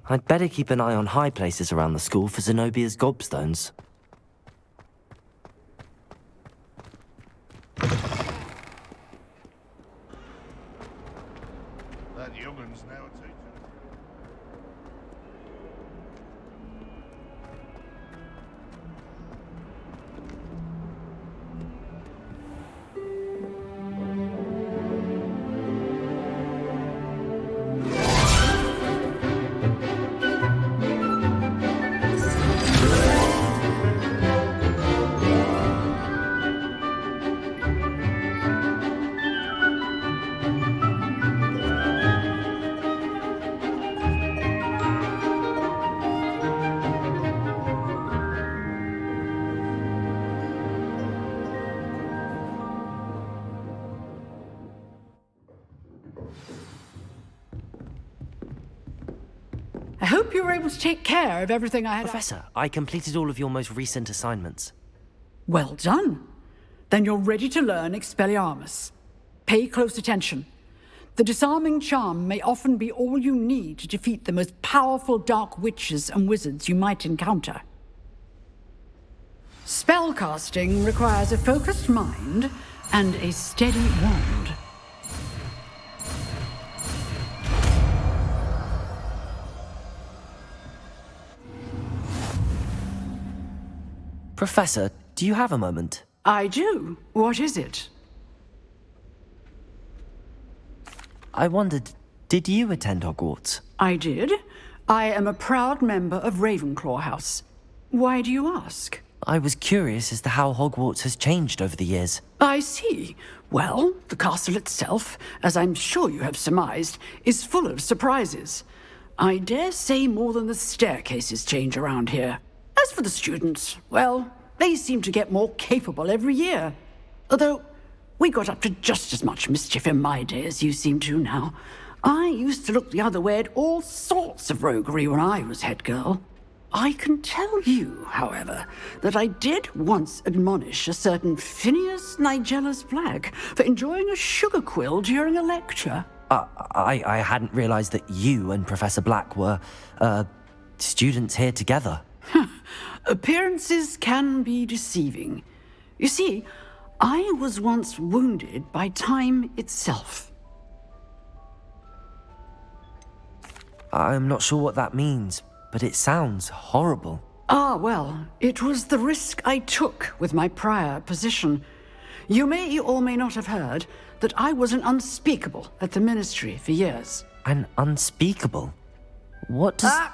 I'd better keep an eye on high places around the school for Zenobia's gobstones. That youngun's now a teacher. I hope you were able to take care of everything I had. Professor, I completed all of your most recent assignments. Well done. Then you're ready to learn Expelliarmus. Pay close attention. The disarming charm may often be all you need to defeat the most powerful dark witches and wizards you might encounter. Spellcasting requires a focused mind and a steady wand. Professor, do you have a moment? I do. What is it? I wondered, did you attend Hogwarts? I did. I am a proud member of Ravenclaw House. Why do you ask? I was curious as to how Hogwarts has changed over the years. I see. Well, the castle itself, as I'm sure you have surmised, is full of surprises. I dare say more than the staircases change around here. As for the students, well, they seem to get more capable every year. Although, we got up to just as much mischief in my day as you seem to now. I used to look the other way at all sorts of roguery when I was head girl. I can tell you, however, that I did once admonish a certain Phineas Nigella's Black for enjoying a sugar quill during a lecture. I hadn't realized that you and Professor Black were, students here together. Appearances can be deceiving. You see, I was once wounded by time itself. I'm not sure what that means, but it sounds horrible. Ah, well, it was the risk I took with my prior position. You may or may not have heard that I was an unspeakable at the Ministry for years. An unspeakable? What does...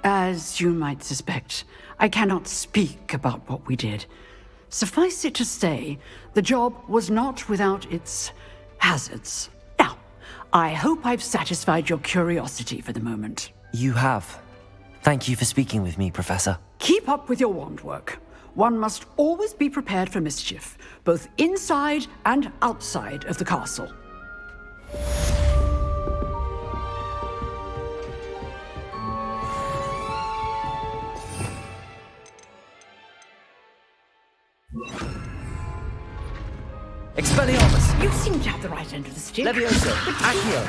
As you might suspect, I cannot speak about what we did. Suffice it to say, the job was not without its hazards. Now, I hope I've satisfied your curiosity for the moment. You have. Thank you for speaking with me, Professor. Keep up with your wand work. One must always be prepared for mischief, both inside and outside of the castle. Expelliarmus! You seem to have the right end of the stick. Levioso! Accio!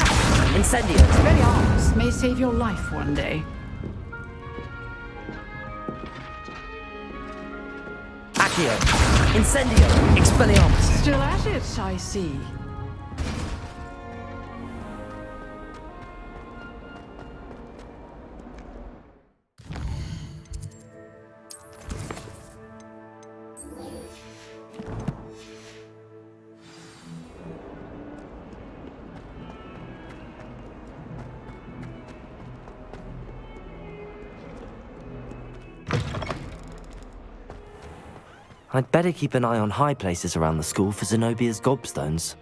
Incendio! Expelliarmus may save your life one day. Accio! Incendio! Expelliarmus! Still at it, I see. I'd better keep an eye on high places around the school for Zenobia's gobstones.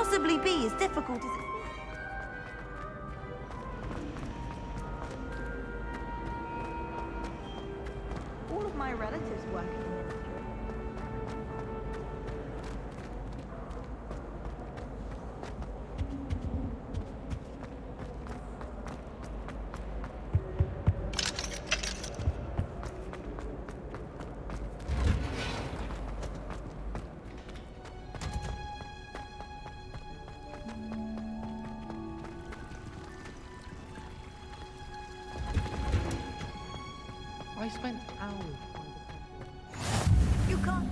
possibly be as difficult as it... All of my relatives work in the ministry. I spent hours trying to... You can't...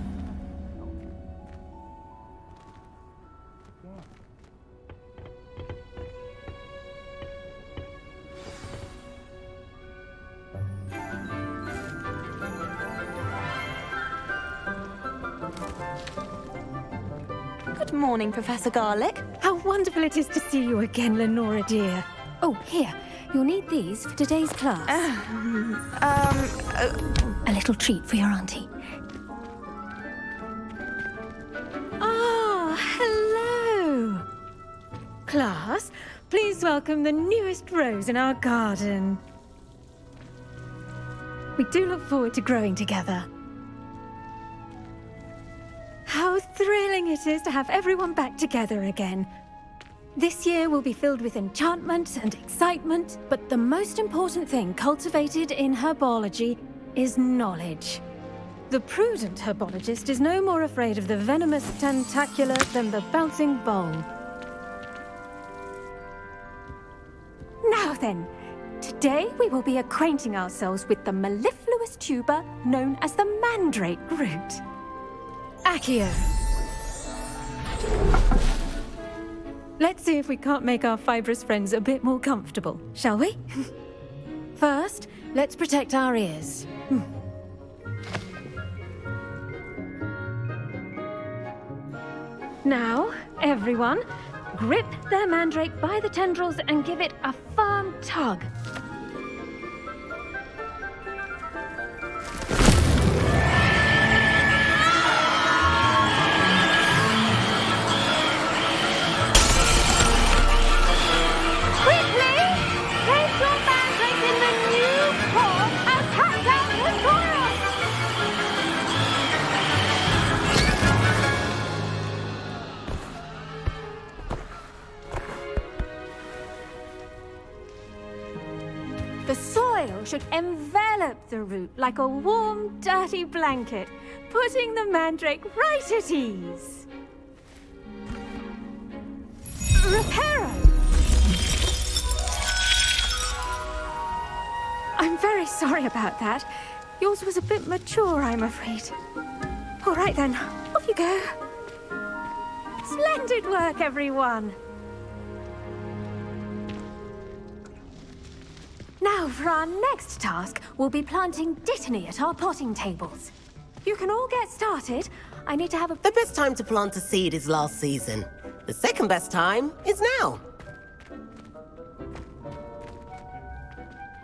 Good morning, Professor Garlick. How wonderful it is to see you again, Lenora dear. Oh, here. You'll need these for today's class. A little treat for your auntie. Ah, hello. Class, please welcome the newest rose in our garden. We do look forward to growing together. How thrilling it is to have everyone back together again. This year will be filled with enchantment and excitement, but the most important thing cultivated in herbology is knowledge. The prudent herbologist is no more afraid of the venomous tentacula than the bouncing bowl. Now then, today we will be acquainting ourselves with the mellifluous tuber known as the Mandrake root. Accio. Let's see if we can't make our fibrous friends a bit more comfortable, shall we? First, let's protect our ears. Now, everyone, grip their mandrake by the tendrils and give it a firm tug. The soil should envelop the root like a warm, dirty blanket, putting the mandrake right at ease. Reparo! I'm very sorry about that. Yours was a bit mature, I'm afraid. All right then, off you go. Splendid work, everyone! Now, for our next task, we'll be planting dittany at our potting tables. You can all get started. I need to have a... The best time to plant a seed is last season. The second best time is now.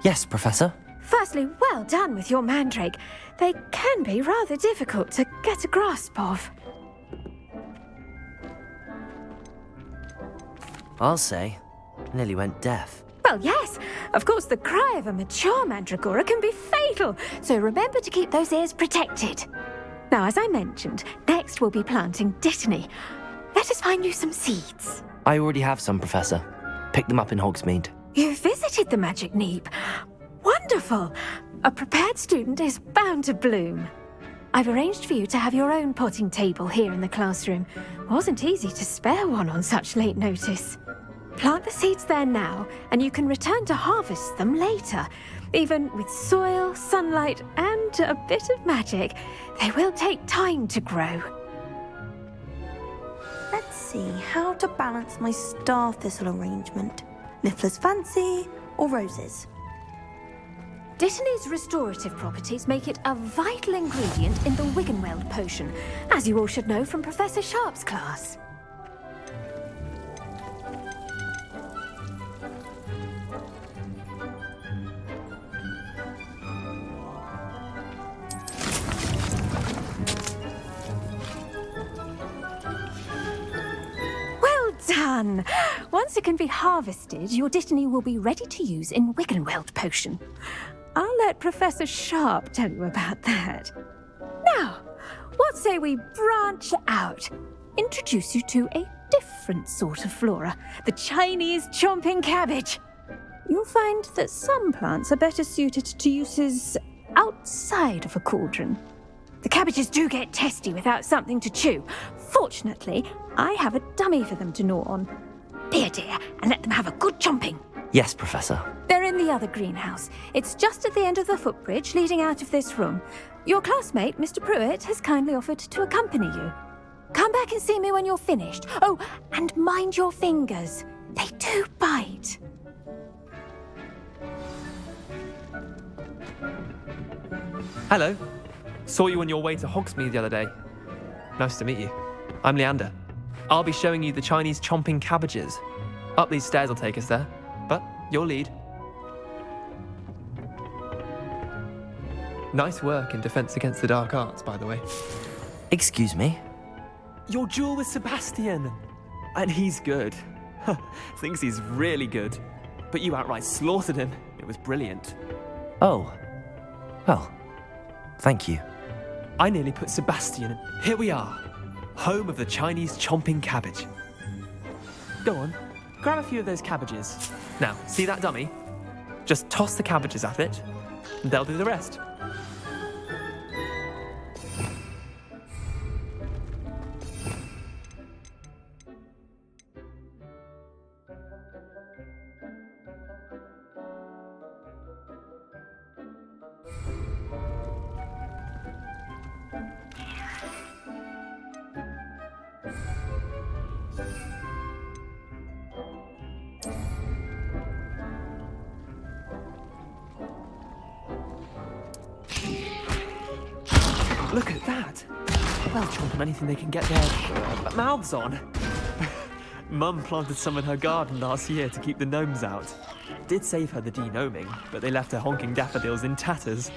Yes, Professor. Firstly, well done with your mandrake. They can be rather difficult to get a grasp of. I'll say. Nearly went deaf. Well, yes. Of course, the cry of a mature mandragora can be fatal, so remember to keep those ears protected. Now, as I mentioned, next we'll be planting dittany. Let us find you some seeds. I already have some, Professor. Picked them up in Hogsmeade. You visited the Magic Neep. Wonderful! A prepared student is bound to bloom. I've arranged for you to have your own potting table here in the classroom. Wasn't easy to spare one on such late notice. Plant the seeds there now, and you can return to harvest them later. Even with soil, sunlight, and a bit of magic, they will take time to grow. Let's see how to balance my star thistle arrangement. Niffler's fancy or roses? Dittany's restorative properties make it a vital ingredient in the Wiggenweld potion, as you all should know from Professor Sharp's class. done. Once it can be harvested, your Dittany will be ready to use in Wiggenweld potion. I'll let Professor Sharp tell you about that. Now, what say we branch out? Introduce you to a different sort of flora, the Chinese chomping cabbage. You'll find that some plants are better suited to uses outside of a cauldron. The cabbages do get testy without something to chew. Fortunately, I have a dummy for them to gnaw on. Be a dear and let them have a good chomping. Yes, Professor. They're in the other greenhouse. It's just at the end of the footbridge leading out of this room. Your classmate, Mr. Pruitt, has kindly offered to accompany you. Come back and see me when you're finished. Oh, and mind your fingers. They do bite. Hello. Saw you on your way to Hogsmeade the other day. Nice to meet you. I'm Leander. I'll be showing you the Chinese chomping cabbages. Up these stairs will take us there, but you'll lead. Nice work in Defense Against the Dark Arts, by the way. Excuse me? Your duel with Sebastian. And he's good. Thinks he's really good. But you outright slaughtered him. It was brilliant. Oh. Well, thank you. I nearly put Sebastian, and here we are. Home of the Chinese chomping cabbage. Go on, grab a few of those cabbages. Now, see that dummy? Just toss the cabbages at it, and they'll do the rest. Look at that! They'll chomp on anything they can get their mouths on. Mum planted some in her garden last year to keep the gnomes out. Did save her the de-gnoming, but they left her honking daffodils in tatters.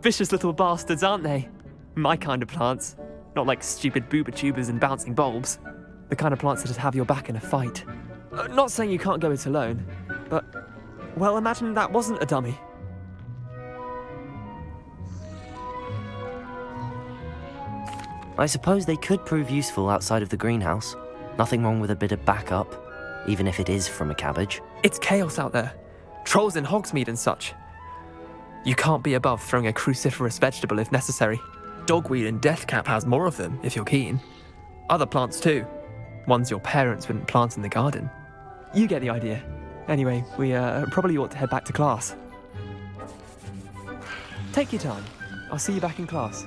Vicious little bastards, aren't they? My kind of plants. Not like stupid booba tubers and bouncing bulbs. The kind of plants that'd have your back in a fight. Not saying you can't go it alone, but, well, imagine that wasn't a dummy. I suppose they could prove useful outside of the greenhouse. Nothing wrong with a bit of backup, even if it is from a cabbage. It's chaos out there. Trolls in Hogsmeade and such. You can't be above throwing a cruciferous vegetable if necessary. Dogweed and deathcap has more of them, if you're keen. Other plants too. Ones your parents wouldn't plant in the garden. You get the idea. Anyway, we probably ought to head back to class. Take your time. I'll see you back in class.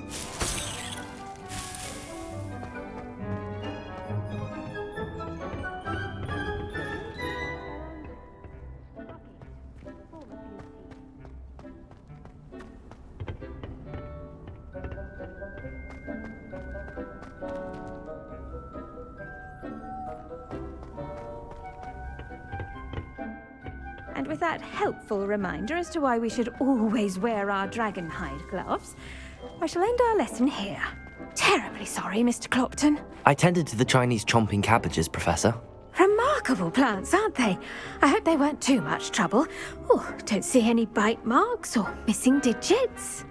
And with that helpful reminder as to why we should always wear our dragon hide gloves, I shall end our lesson here. Terribly sorry, Mr. Clopton. I tended to the Chinese chomping cabbages, Professor. Remarkable plants, aren't they? I hope they weren't too much trouble. Oh, don't see any bite marks or missing digits.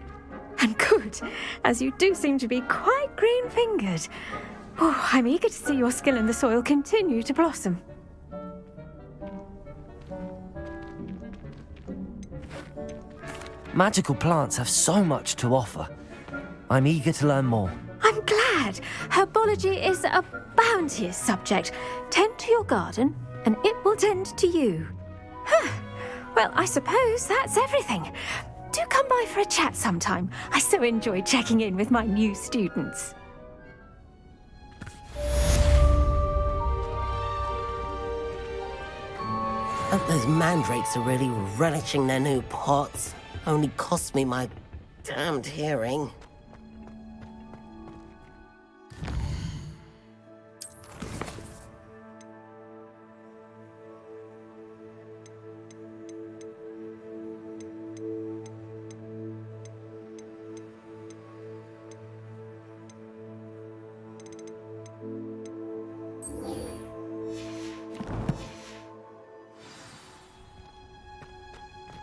And good, as you do seem to be quite green-fingered. Oh, I'm eager to see your skill in the soil continue to blossom. Magical plants have so much to offer. I'm eager to learn more. I'm glad. Herbology is a bounteous subject. Tend to your garden, and it will tend to you. Well, I suppose that's everything. Do come by for a chat sometime. I so enjoy checking in with my new students. Hope those mandrakes are really relishing their new pots. Only cost me my damned hearing.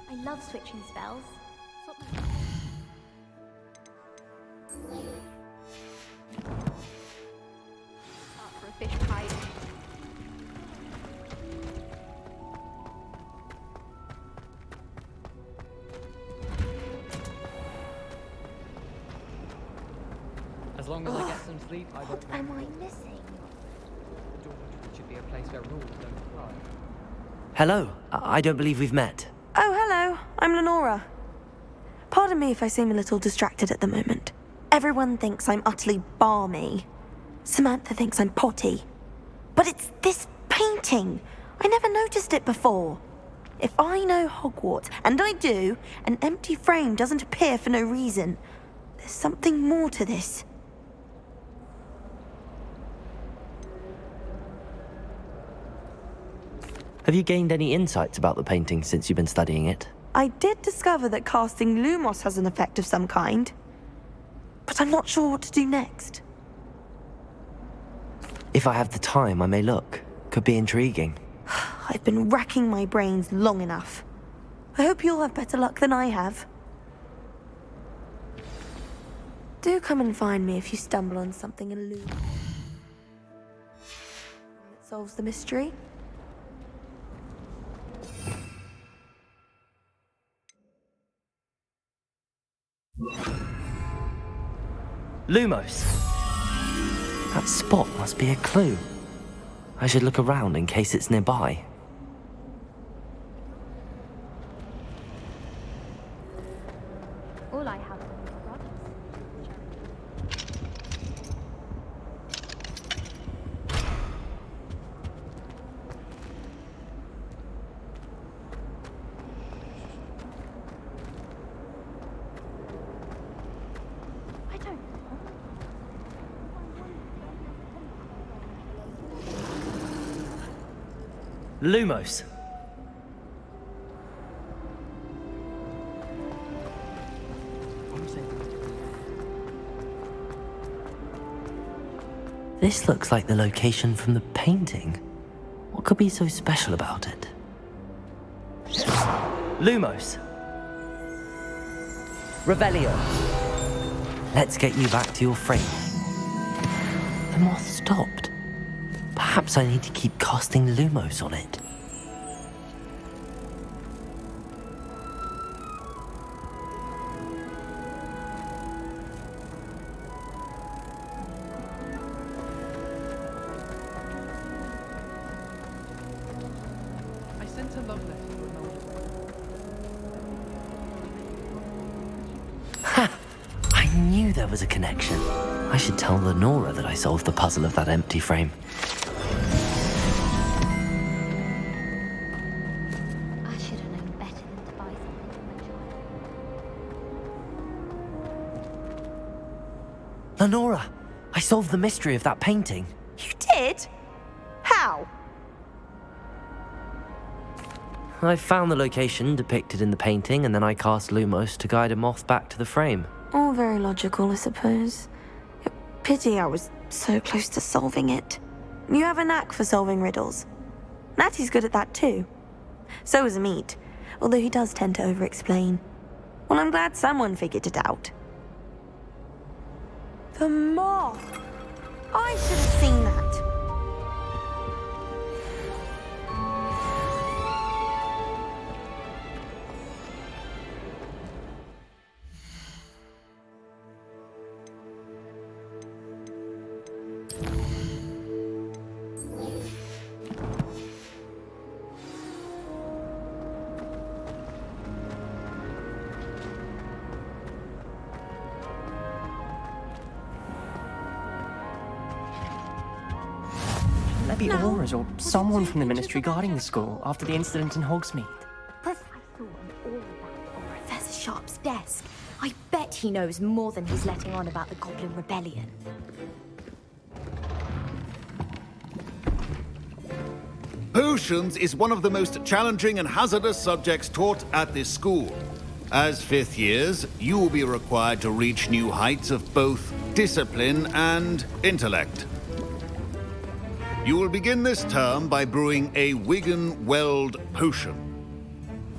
I love switching spells. Up for a fish pie. As long as I get some sleep, I What don't am mind. I missing? The dormitory should be a place where rules don't apply. Hello, I don't believe we've met. Oh, hello. I'm Lenora. Pardon me if I seem a little distracted at the moment. Everyone thinks I'm utterly balmy. Samantha thinks I'm potty. But it's this painting. I never noticed it before. If I know Hogwarts, and I do, an empty frame doesn't appear for no reason. There's something more to this. Have you gained any insights about the painting since you've been studying it? I did discover that casting Lumos has an effect of some kind. But I'm not sure what to do next. If I have the time, I may look. Could be intriguing. I've been racking my brains long enough. I hope you'll have better luck than I have. Do come and find me if you stumble on something elusive that solves the mystery. Lumos! That spot must be a clue. I should look around in case it's nearby. All I have are the brothers. I don't know. Lumos! This looks like the location from the painting. What could be so special about it? Lumos! Revelio! Let's get you back to your frame. The moth stopped. Perhaps I need to keep casting Lumos on it. I sent a love letter to Ronaldo. I knew there was a connection. I should tell Lenora that I solved the puzzle of that empty frame. I should have known better than to buy something for my child. Lenora! I solved the mystery of that painting. You did? How? I found the location depicted in the painting, and then I cast Lumos to guide a moth back to the frame. All very logical, I suppose. Pity I was so close to solving it. You have a knack for solving riddles. Natty's good at that too. So is Amit, although he does tend to over-explain. Well, I'm glad someone figured it out. The moth! I should have seen that. Maybe Aurora's or someone from the Ministry guarding the school after the incident in Hogsmeade. I saw all that on Professor Sharp's desk. I bet he knows more than he's letting on about the Goblin Rebellion. Potions is one of the most challenging and hazardous subjects taught at this school. As fifth years, you will be required to reach new heights of both discipline and intellect. You will begin this term by brewing a Wigan Weld potion.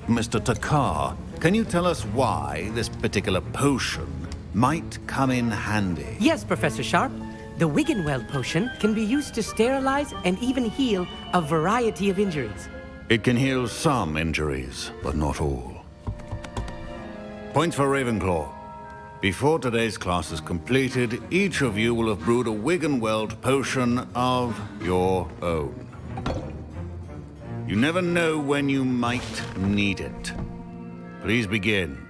Mr. Takar, can you tell us why this particular potion might come in handy? Yes, Professor Sharp. The Wiggenweld potion can be used to sterilize and even heal a variety of injuries. It can heal some injuries, but not all. Points for Ravenclaw. Before today's class is completed, each of you will have brewed a Wiggenweld potion of your own. You never know when you might need it. Please begin.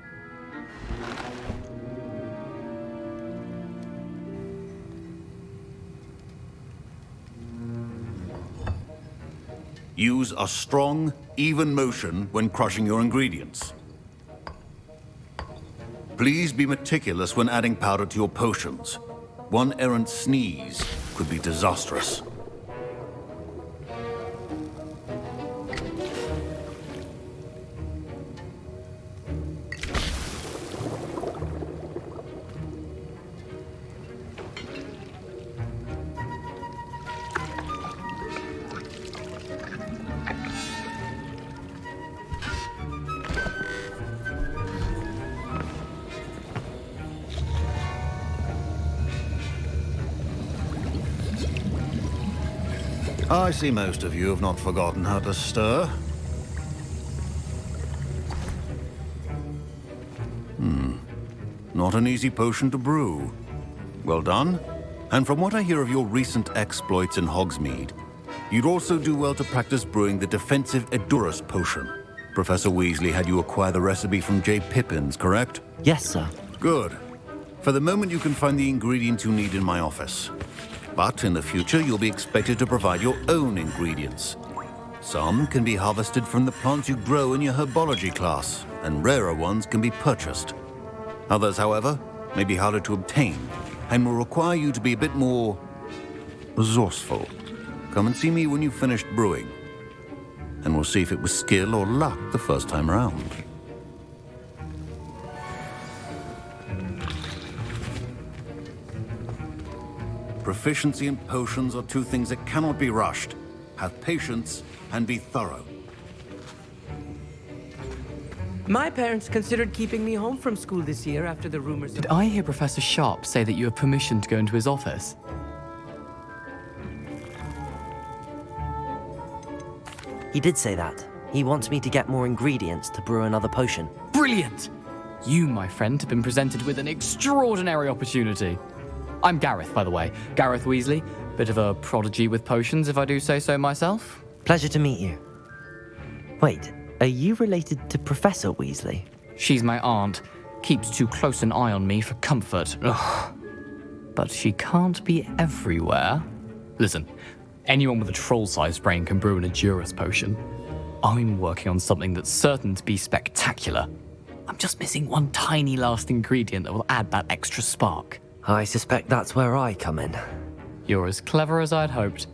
Use a strong, even motion when crushing your ingredients. Please be meticulous when adding powder to your potions. One errant sneeze could be disastrous. I see most of you have not forgotten how to stir. Not an easy potion to brew. Well done. And from what I hear of your recent exploits in Hogsmeade, you'd also do well to practice brewing the defensive Edurus potion. Professor Weasley had you acquire the recipe from J. Pippins, correct? Yes, sir. Good. For the moment, you can find the ingredients you need in my office. But in the future, you'll be expected to provide your own ingredients. Some can be harvested from the plants you grow in your herbology class, and rarer ones can be purchased. Others, however, may be harder to obtain, and will require you to be a bit more resourceful. Come and see me when you've finished brewing, and we'll see if it was skill or luck the first time around. Proficiency in potions are two things that cannot be rushed. Have patience and be thorough. My parents considered keeping me home from school this year after the rumors of... Did I hear Professor Sharp say that you have permission to go into his office? He did say that. He wants me to get more ingredients to brew another potion. Brilliant! You, my friend, have been presented with an extraordinary opportunity. I'm Gareth, by the way. Gareth Weasley. Bit of a prodigy with potions, if I do say so myself. Pleasure to meet you. Wait, are you related to Professor Weasley? She's my aunt. Keeps too close an eye on me for comfort. Ugh. But she can't be everywhere. Listen, anyone with a troll-sized brain can brew an Edurus potion. I'm working on something that's certain to be spectacular. I'm just missing one tiny last ingredient that will add that extra spark. I suspect that's where I come in. You're as clever as I'd hoped.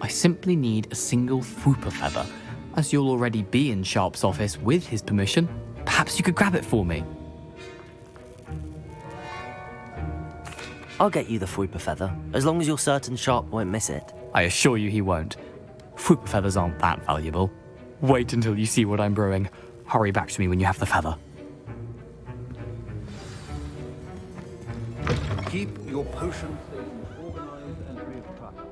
I simply need a single Fwooper feather. As you'll already be in Sharp's office with his permission, perhaps you could grab it for me. I'll get you the Fwooper feather, as long as you're certain Sharp won't miss it. I assure you he won't. Fwooper feathers aren't that valuable. Wait until you see what I'm brewing. Hurry back to me when you have the feather. Keep your potion stations organized and free of clutter.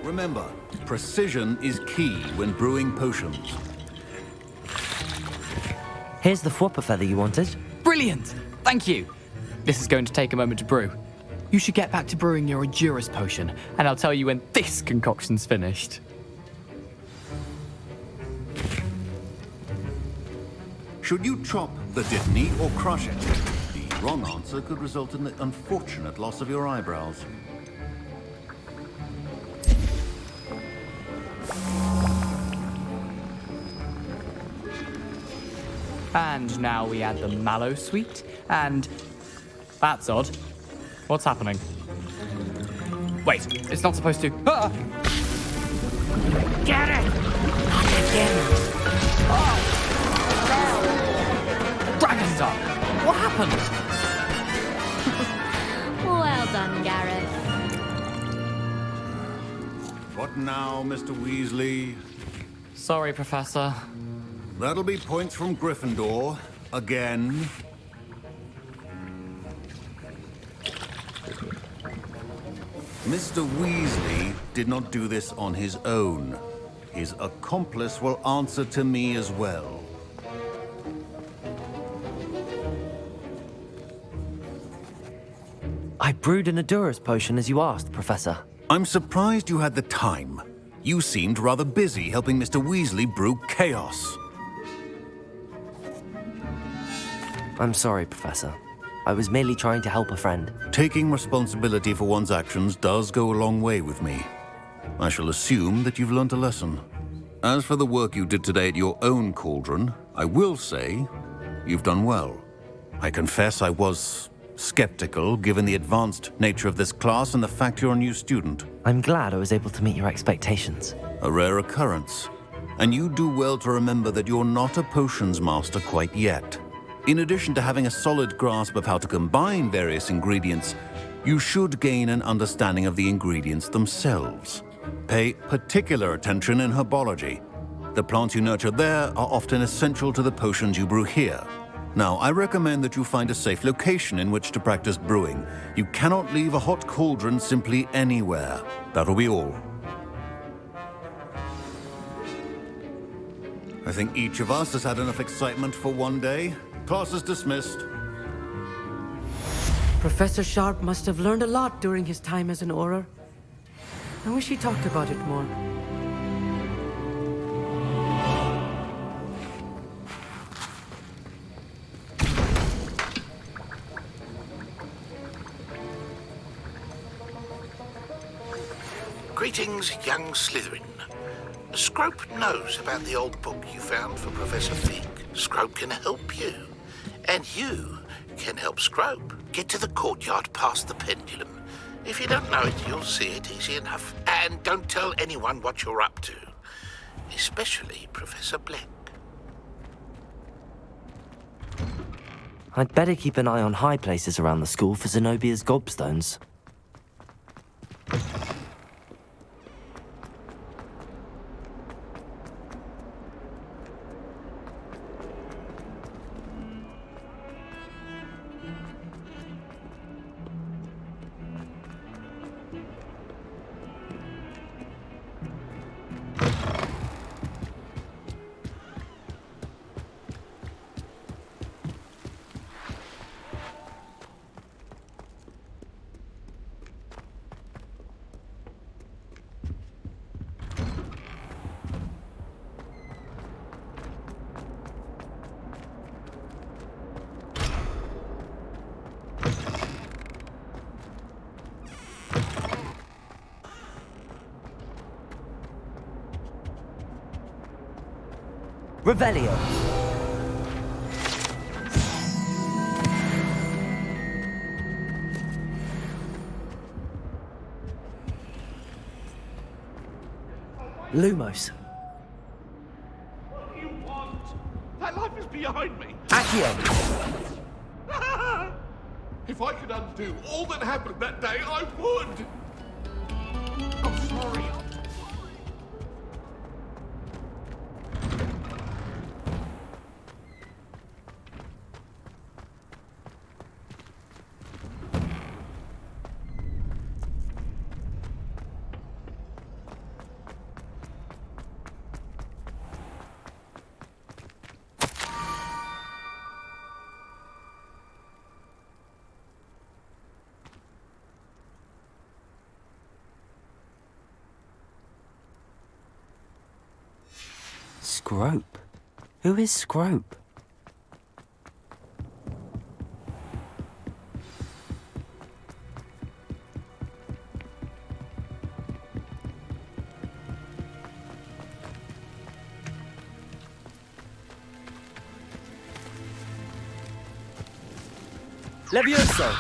Remember, precision is key when brewing potions. Here's the Fwooper feather you wanted. Brilliant! Thank you. This is going to take a moment to brew. You should get back to brewing your Edurus potion, and I'll tell you when this concoction's finished. Should you chop the Dittany or crush it? The wrong answer could result in the unfortunate loss of your eyebrows. And now we add the mallow sweet, and... That's odd. What's happening? Wait, it's not supposed to... Ah! Get it! Not again. Dragon Star! What happened? Well done, Gareth. What now, Mr. Weasley? Sorry, Professor. That'll be points from Gryffindor. Again. Mr. Weasley did not do this on his own. His accomplice will answer to me as well. I brewed an Adurus potion as you asked, Professor. I'm surprised you had the time. You seemed rather busy helping Mr. Weasley brew chaos. I'm sorry, Professor. I was merely trying to help a friend. Taking responsibility for one's actions does go a long way with me. I shall assume that you've learnt a lesson. As for the work you did today at your own cauldron, I will say you've done well. I confess I was skeptical, given the advanced nature of this class and the fact you're a new student. I'm glad I was able to meet your expectations. A rare occurrence. And you do well to remember that you're not a potions master quite yet. In addition to having a solid grasp of how to combine various ingredients, you should gain an understanding of the ingredients themselves. Pay particular attention in herbology. The plants you nurture there are often essential to the potions you brew here. Now, I recommend that you find a safe location in which to practice brewing. You cannot leave a hot cauldron simply anywhere. That'll be all. I think each of us has had enough excitement for one day. Class is dismissed. Professor Sharp must have learned a lot during his time as an Auror. I wish he talked about it more. Greetings, young Slytherin. Scrope knows about the old book you found for Professor Fig. Scrope can help you. And you can help Scrope. Get to the courtyard past the pendulum. If you don't know it, you'll see it easy enough. And don't tell anyone what you're up to. Especially Professor Black. I'd better keep an eye on high places around the school for Zenobia's gobstones. Revelio. Lumos. What do you want? That life is behind me. Accio. If I could undo all that happened that day, I would. I'm sorry. Scrope? Who is Scrope? Levioso!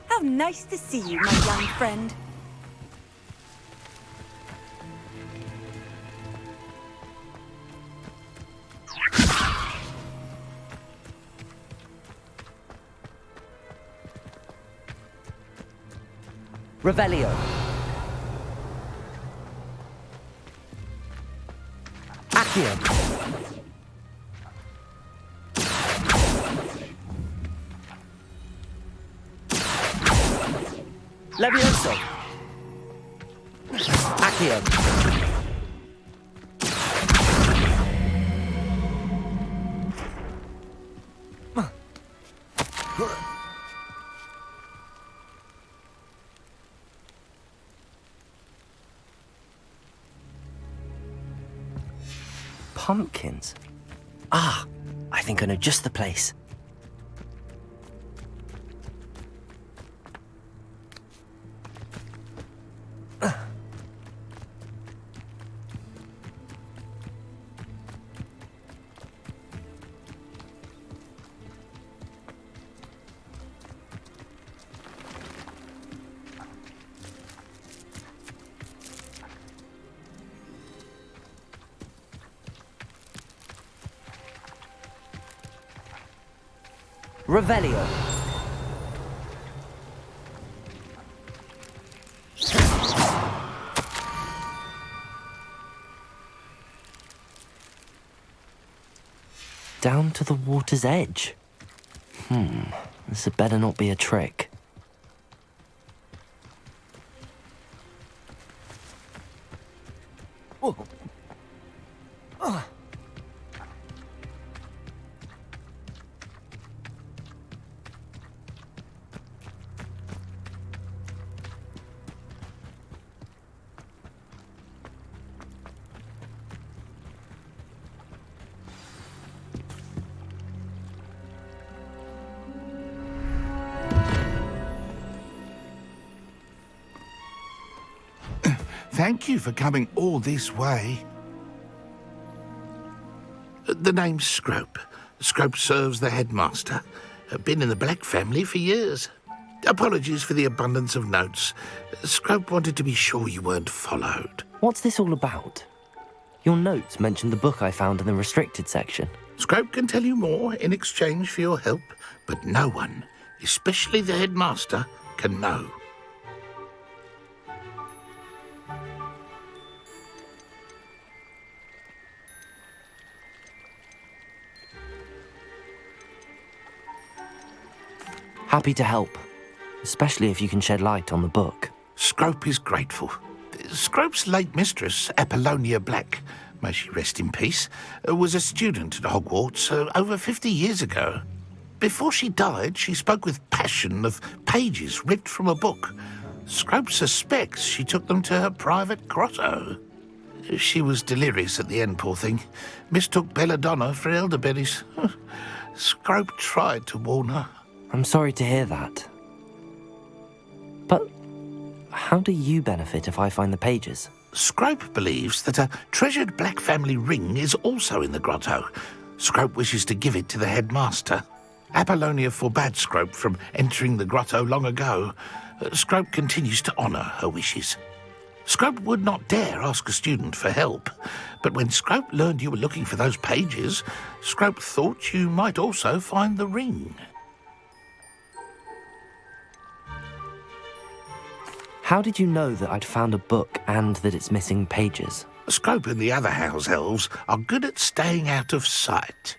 How nice to see you, my young friend. Revelio. Accio. Levioso. Accio. Pumpkins? Ah, I think I know just the place. Revelio. Down to the water's edge. This had better not be a trick. Whoa. Thank you for coming all this way. The name's Scrope. Scrope serves the headmaster. Been in the Black family for years. Apologies for the abundance of notes. Scrope wanted to be sure you weren't followed. What's this all about? Your notes mentioned the book I found in the restricted section. Scrope can tell you more in exchange for your help, but no one, especially the headmaster, can know. Happy to help, especially if you can shed light on the book. Scrope is grateful. Scrope's late mistress, Apollonia Black, may she rest in peace, was a student at Hogwarts over 50 years ago. Before she died, she spoke with passion of pages ripped from a book. Scrope suspects she took them to her private grotto. She was delirious at the end, poor thing. Mistook belladonna for elderberries. Scrope tried to warn her. I'm sorry to hear that. But how do you benefit if I find the pages? Scrope believes that a treasured Black family ring is also in the grotto. Scrope wishes to give it to the headmaster. Apollonia forbade Scrope from entering the grotto long ago. Scrope continues to honour her wishes. Scrope would not dare ask a student for help, but when Scrope learned you were looking for those pages, Scrope thought you might also find the ring. How did you know that I'd found a book and that it's missing pages? Scrope and the other house elves are good at staying out of sight.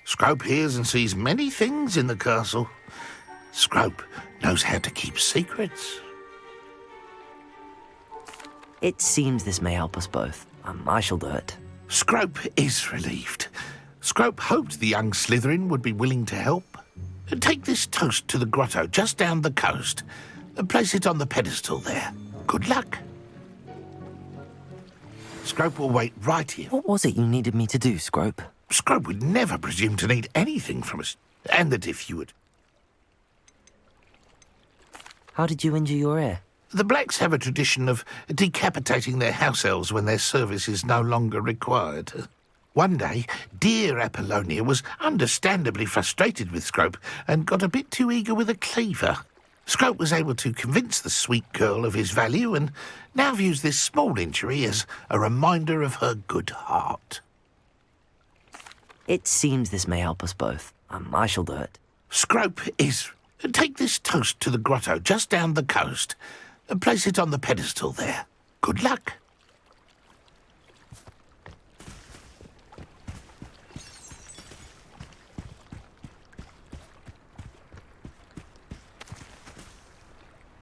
Scrope hears and sees many things in the castle. Scrope knows how to keep secrets. It seems this may help us both. I shall do it. Scrope is relieved. Scrope hoped the young Slytherin would be willing to help. Take this toast to the grotto just down the coast. Place it on the pedestal there. Good luck. Scrope will wait right here. What was it you needed me to do, Scrope? Scrope would never presume to need anything from us, and that if you would... How did you injure your ear? The Blacks have a tradition of decapitating their house elves when their service is no longer required. One day, dear Apollonia was understandably frustrated with Scrope and got a bit too eager with a cleaver. Scrope was able to convince the sweet girl of his value and now views this small injury as a reminder of her good heart. It seems this may help us both. I shall do it. Scrope is... Take this toast to the grotto just down the coast and place it on the pedestal there. Good luck.